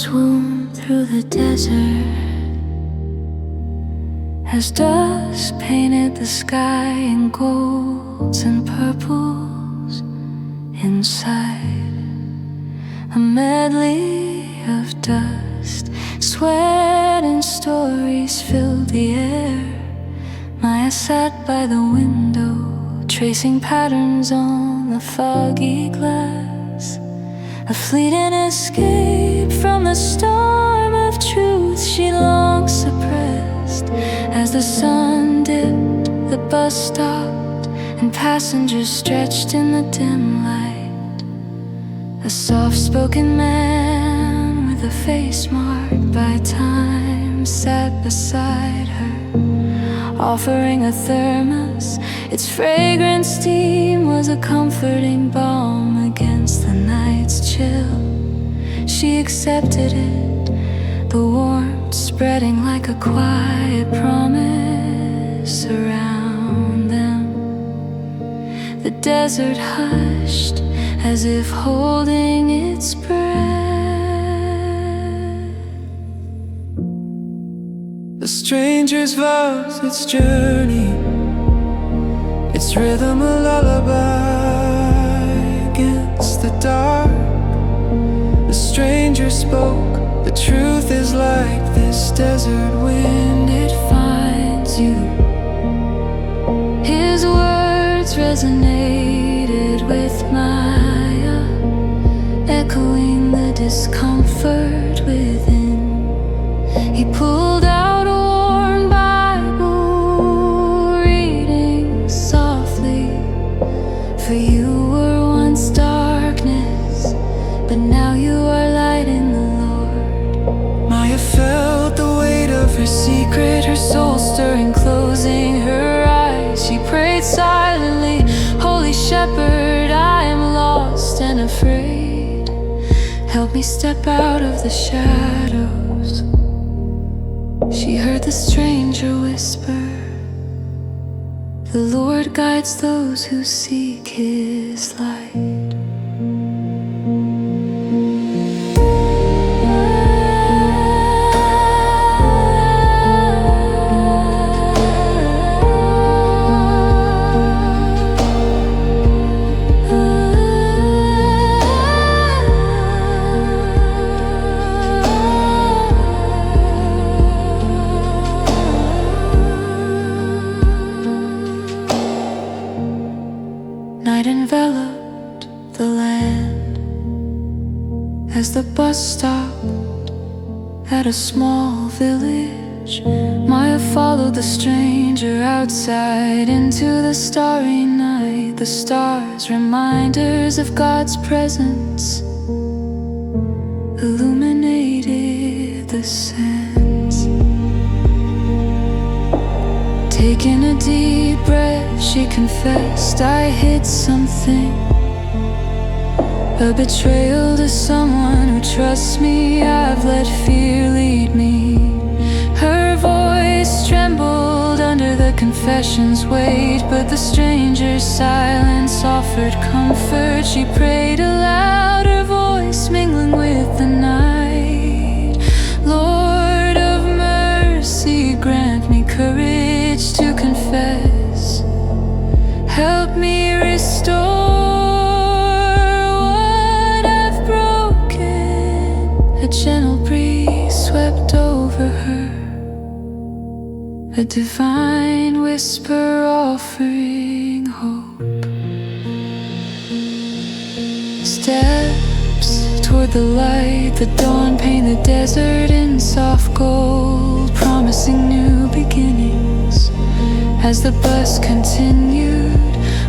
swoon through the desert as dust painted the sky in golds and purples. Inside, a medley of dust, sweat and stories filled the air. Maya sat by the window, tracing patterns on the foggy glass. A fleeting escape from the storm of truth she long suppressed. As the sun dipped, the bus stopped, and passengers stretched in the dim light. A soft-spoken man with a face marked by time sat beside her, offering a thermos. Its fragrant steam was a comforting balm against the night's chill. She accepted it, the warmth spreading like a quiet promise around them. The desert hushed, as if holding its breath. The stranger's vows, its journey, its rhythm a lullaby against the dark. The stranger spoke, the truth is like this desert wind, it finds you. His words resonated with Maya, echoing the discomfort within. He pulled out a worn Bible, reading softly. For you were once darkness, but now you are light in the Lord. Maya felt the weight of her secret, her soul stirring, closing her eyes. She prayed silently, Holy Shepherd, I am lost and afraid. Help me step out of the shadows. She heard the stranger whisper, the Lord guides those who seek His light. Night enveloped the land as the bus stopped at a small village. Maya followed the stranger outside into the starry night. The stars, reminders of God's presence, illuminated the sands. Taking a deep breath, she confessed, I hid something, a betrayal to someone who trusts me. I've let fear lead me. Her voice trembled under the confession's weight, but the stranger's silence offered comfort. She prayed aloud, her voice mingling with the night. Lord of mercy, grant me courage to confess. Help me restore what I've broken. A gentle breeze swept over her, a divine whisper offering hope. Steps toward the light, the dawn paint the desert in soft gold, promising new beginnings. As the bus continued,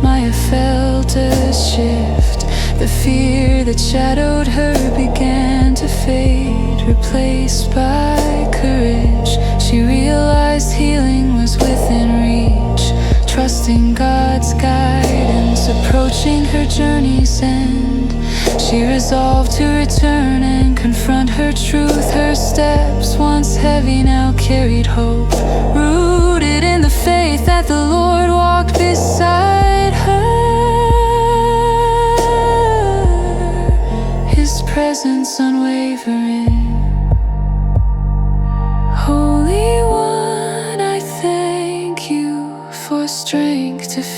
Maya felt a shift. The fear that shadowed her began to fade, replaced by courage. She realized healing was within reach, trusting God's guidance, approaching her journey's end. She resolved to return and confront her truth. Her steps, once heavy, now carried hope, rooted in the faith that the Lord walked beside her. His presence unwavering,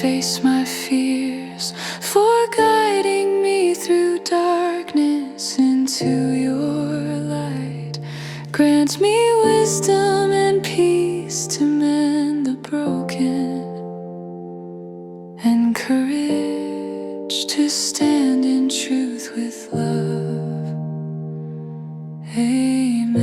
face my fears, for guiding me through darkness into your light. Grant me wisdom and peace to mend the broken, and courage to stand in truth with love. Amen.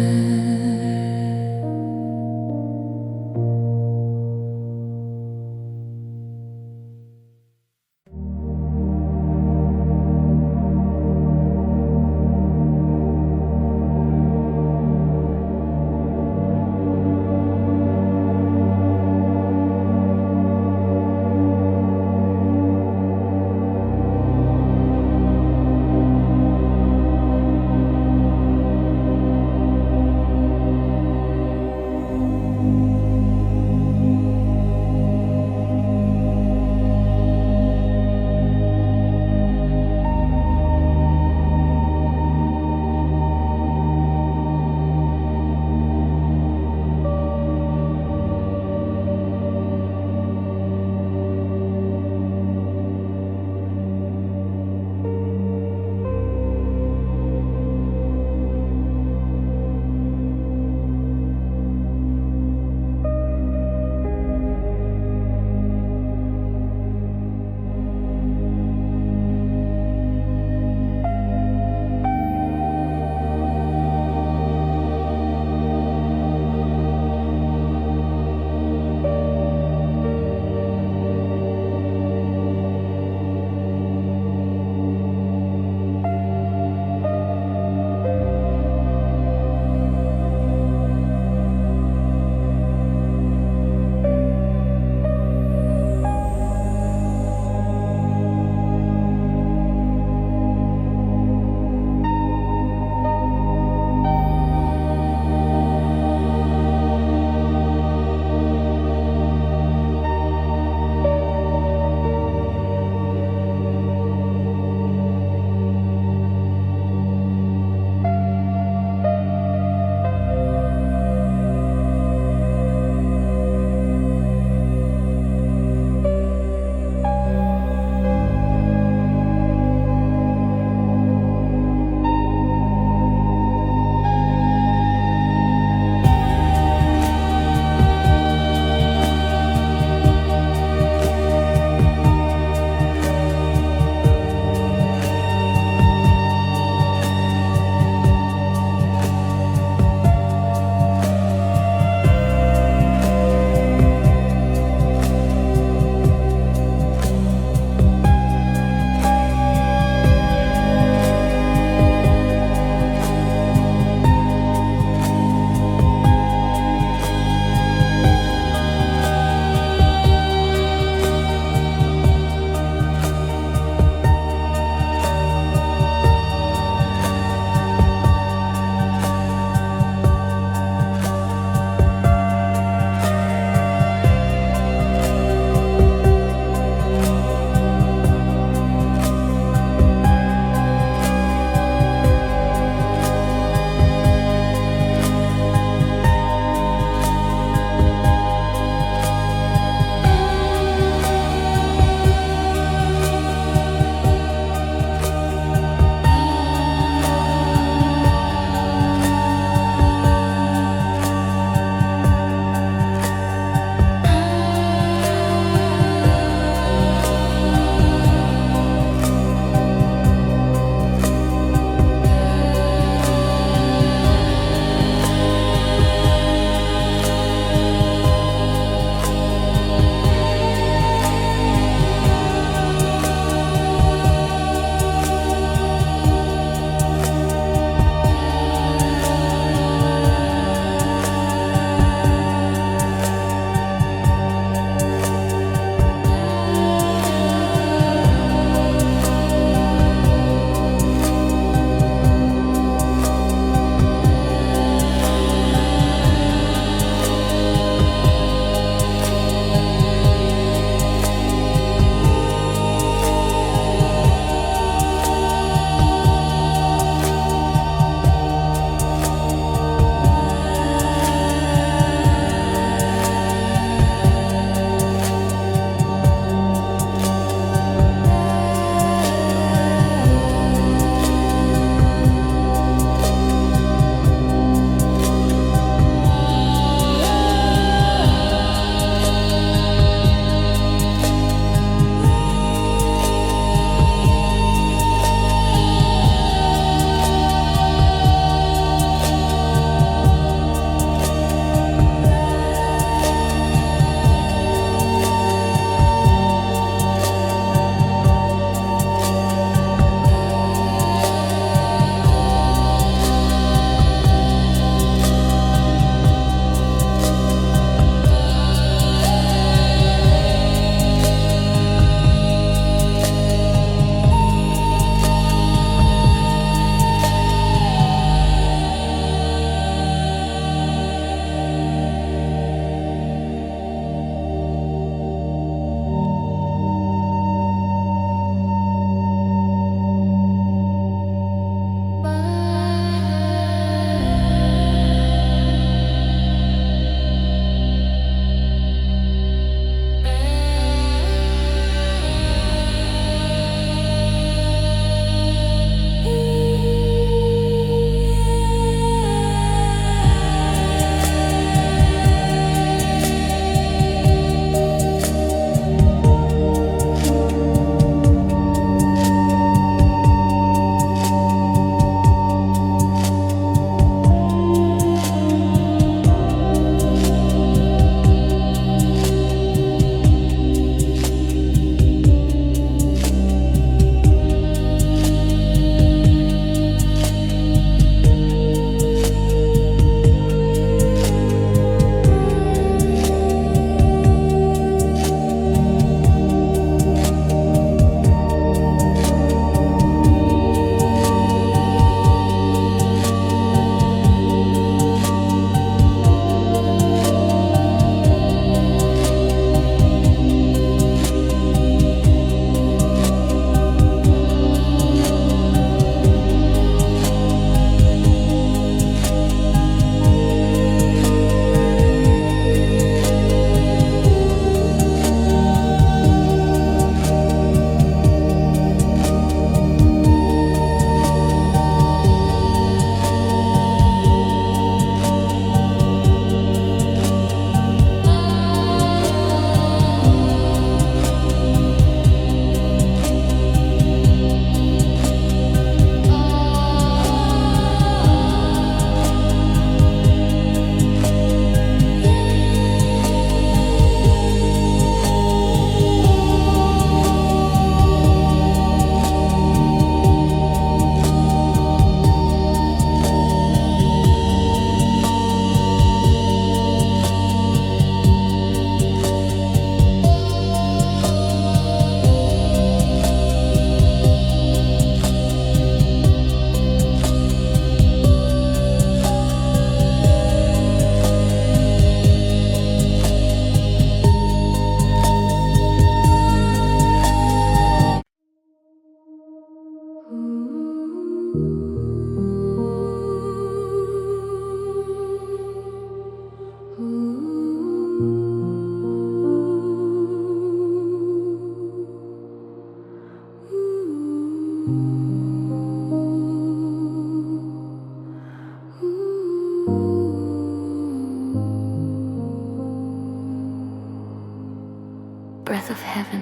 breath of heaven.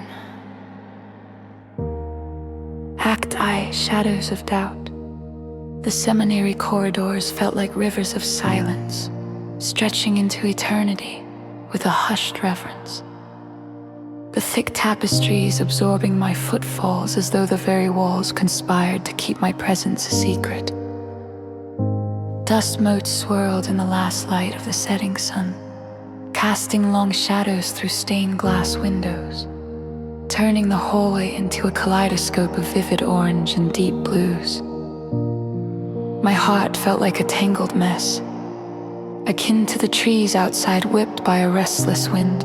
Act I, shadows of doubt. The seminary corridors felt like rivers of silence, stretching into eternity with a hushed reverence. The thick tapestries absorbing my footfalls as though the very walls conspired to keep my presence a secret. Dust motes swirled in the last light of the setting sun, casting long shadows through stained glass windows, turning the hallway into a kaleidoscope of vivid orange and deep blues. My heart felt like a tangled mess, akin to the trees outside whipped by a restless wind.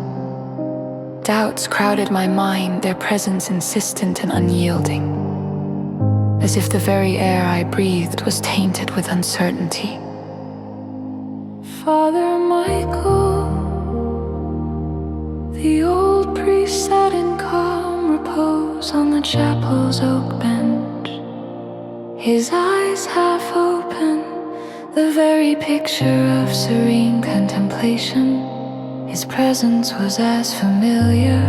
Doubts crowded my mind, their presence insistent and unyielding, as if the very air I breathed was tainted with uncertainty. Father Michael, the old priest sat in calm repose on the chapel's oak bench, his eyes half open, the very picture of serene contemplation. His presence was as familiar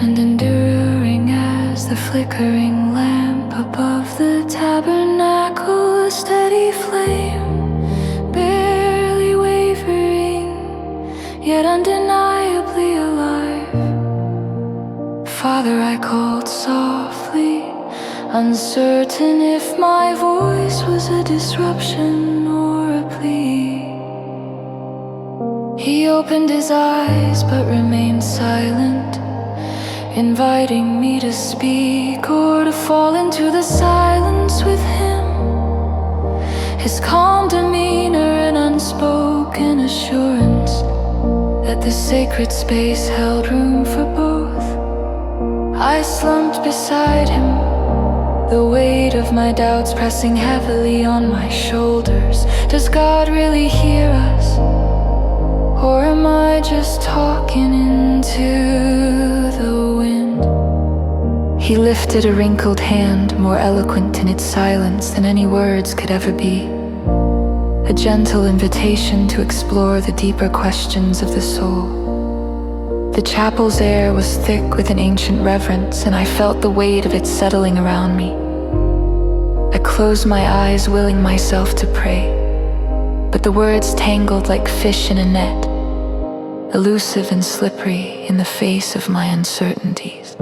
and enduring as the flickering lamp above the tabernacle, a steady flame, barely wavering, yet undeniably alive. Father, I called softly, uncertain if my voice was a disruption or a plea. He opened his eyes but remained silent, inviting me to speak or to fall into the silence with him. His calm demeanor and unspoken assurance that the sacred space held room for both. I slumped beside him, the weight of my doubts pressing heavily on my shoulders. Does God really hear us? Or am I just talking into the wind? He lifted a wrinkled hand, more eloquent in its silence than any words could ever be. A gentle invitation to explore the deeper questions of the soul. The chapel's air was thick with an ancient reverence, and I felt the weight of it settling around me. I closed my eyes, willing myself to pray, but the words tangled like fish in a net, elusive and slippery in the face of my uncertainties.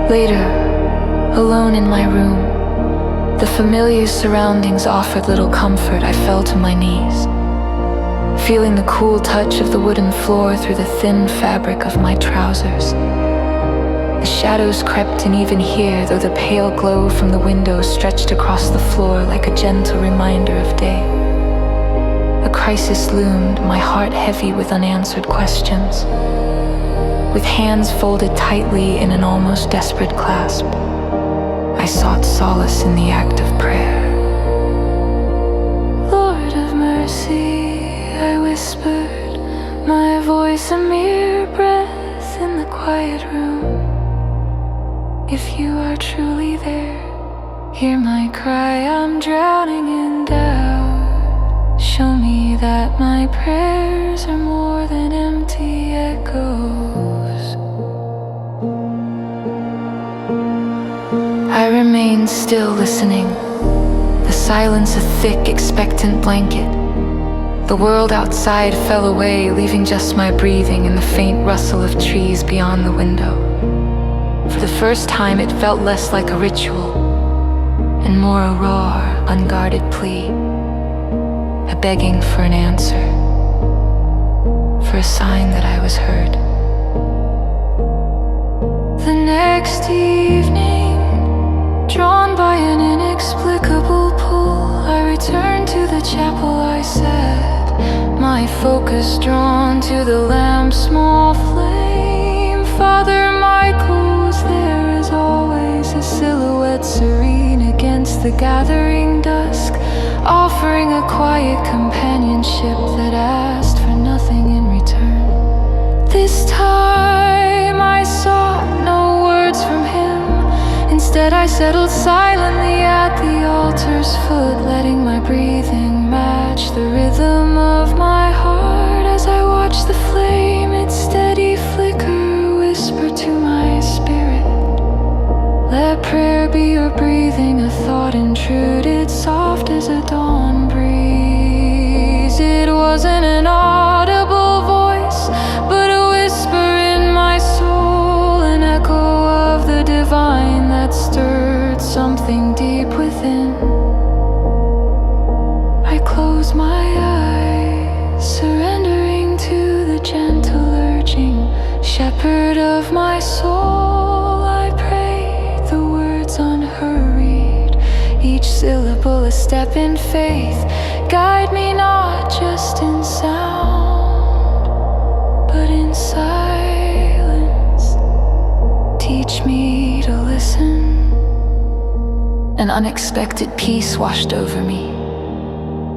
Later, alone in my room, the familiar surroundings offered little comfort. I fell to my knees, feeling the cool touch of the wooden floor through the thin fabric of my trousers. The shadows crept in even here, though the pale glow from the window stretched across the floor like a gentle reminder of day. A crisis loomed, my heart heavy with unanswered questions. With hands folded tightly in an almost desperate clasp, I sought solace in the act of prayer. Lord of mercy, I whispered, my voice a mere breath in the quiet room. If you are truly there, hear my cry, I'm drowning in doubt. Show me that my prayers are more than empty echoes. I remained still listening, the silence a thick, expectant blanket. The world outside fell away, leaving just my breathing and the faint rustle of trees beyond the window. For the first time it felt less like a ritual and more a raw, unguarded plea. A begging for an answer, for a sign that I was heard. The next evening, drawn by an inexplicable pull, I returned to the chapel. I sat, my focus drawn to the lamp's small flame. Father Michael was there as always, a silhouette serene against the gathering dusk, offering a quiet companionship that asked for nothing in return. This time I sought no words from him. Instead I settled silently at the altar's foot, letting my breathing match the rhythm of my heart as I watched the flame, its steady flicker, whisper shepherd of my soul, I pray the words unhurried, each syllable a step in faith. Guide me not just in sound, but in silence. Teach me to listen. An unexpected peace washed over me,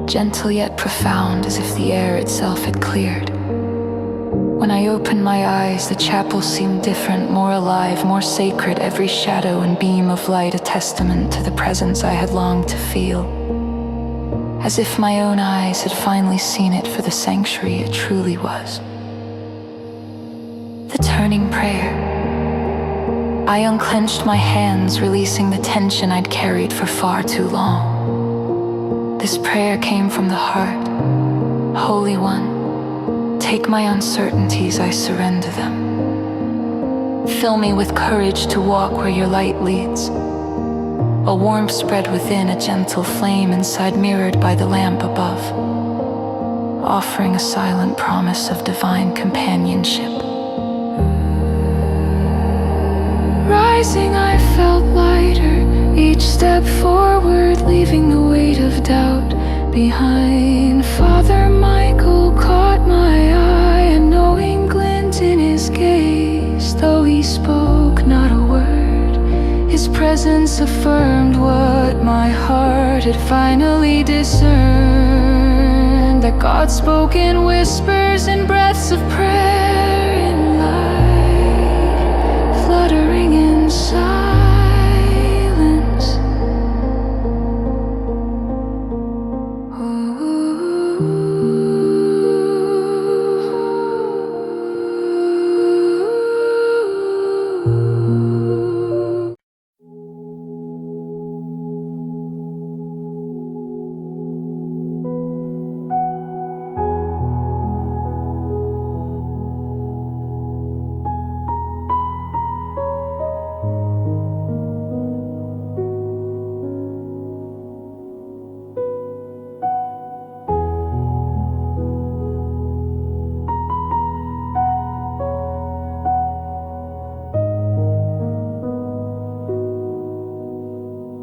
gentle yet profound, as if the air itself had cleared. When I opened my eyes, the chapel seemed different, more alive, more sacred, every shadow and beam of light a testament to the presence I had longed to feel. As if my own eyes had finally seen it for the sanctuary it truly was. The turning prayer. I unclenched my hands, releasing the tension I'd carried for far too long. This prayer came from the heart. Holy One, take my uncertainties, I surrender them. Fill me with courage to walk where your light leads. A warmth spread within, a gentle flame inside mirrored by the lamp above, offering a silent promise of divine companionship. Rising, I felt lighter, each step forward, leaving the weight of doubt behind. Father Michael caught my eye, a knowing glint in his gaze. Though he spoke not a word, his presence affirmed what my heart had finally discerned. That God spoke in whispers and breaths of prayer, in light, fluttering in silence.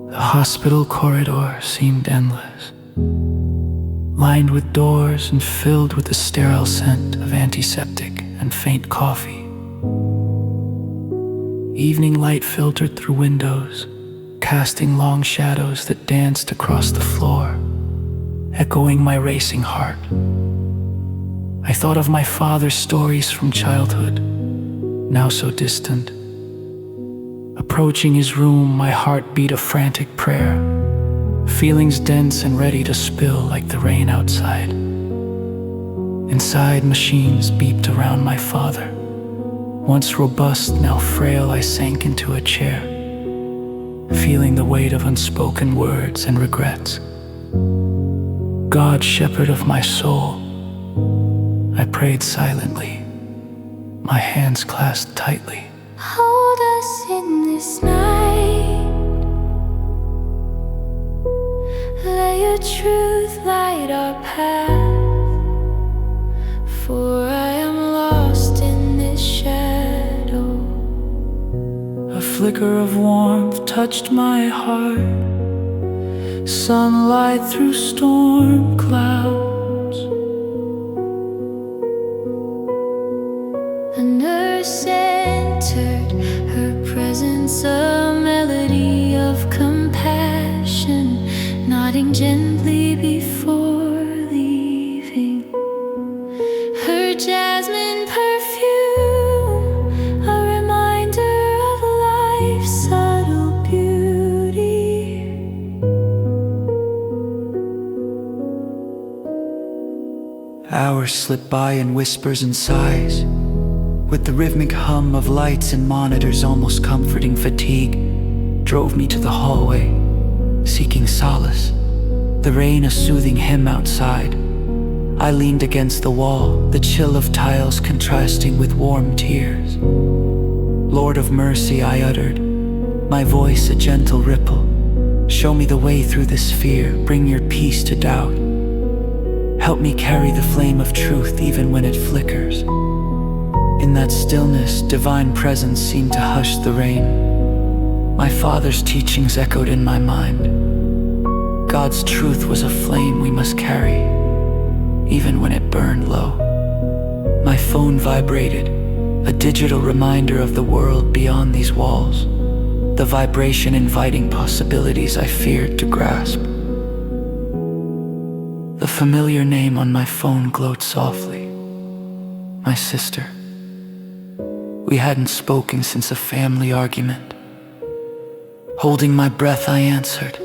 The hospital corridor seemed endless, lined with doors and filled with the sterile scent of antiseptic and faint coffee. Evening light filtered through windows, casting long shadows that danced across the floor, echoing my racing heart. I thought of my father's stories from childhood, now so distant. Approaching his room, my heart beat a frantic prayer, feelings dense and ready to spill like the rain outside. Inside, machines beeped around my father. Once robust, now frail, I sank into a chair, feeling the weight of unspoken words and regrets. God, shepherd of my soul, I prayed silently, my hands clasped tightly. Hold us in this night. Let your truth light our path. For I am lost in this shadow. A flicker of warmth touched my heart. Sunlight through storm clouds. A nurse entered, her presence a melody of compassion, nodding gently before leaving. Her jasmine perfume, a reminder of life's subtle beauty. Hours slipped by in whispers and sighs, with the rhythmic hum of lights and monitors almost comforting fatigue, drove me to the hallway, seeking solace. The rain a soothing hymn outside. I leaned against the wall, the chill of tiles contrasting with warm tears. Lord of mercy, I uttered, my voice a gentle ripple. Show me the way through this fear, bring your peace to doubt. Help me carry the flame of truth even when it flickers. In that stillness, divine presence seemed to hush the rain. My father's teachings echoed in my mind. God's truth was a flame we must carry, even when it burned low. My phone vibrated, a digital reminder of the world beyond these walls, the vibration inviting possibilities I feared to grasp. The familiar name on my phone glowed softly. My sister. We hadn't spoken since a family argument. Holding my breath, I answered,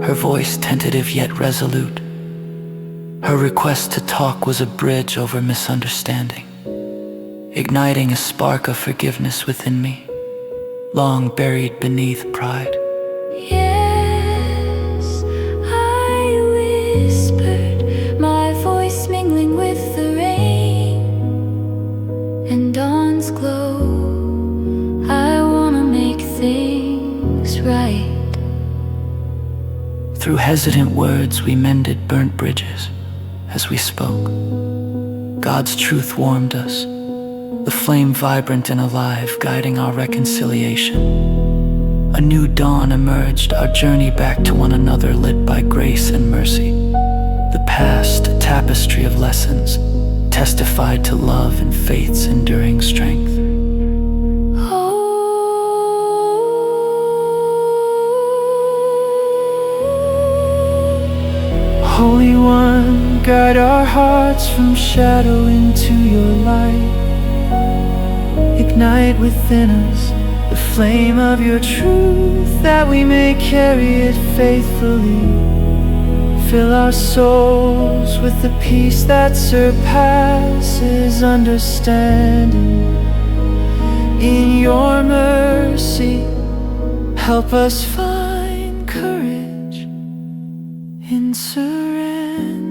her voice tentative yet resolute. Her request to talk was a bridge over misunderstanding, igniting a spark of forgiveness within me, long buried beneath pride. Yes, I whispered, my voice mingling with the rain and dawn's glow. I wanna make things right. Through hesitant words we mended burnt bridges. As we spoke, God's truth warmed us, the flame vibrant and alive, guiding our reconciliation. A new dawn emerged, our journey back to one another lit by grace and mercy. The past, a tapestry of lessons, testified to love and faith's enduring strength. Holy One, guide our hearts from shadow into your light. Ignite within us the flame of your truth, that we may carry it faithfully. Fill our souls with the peace that surpasses understanding. In your mercy, help us find courage in surrender.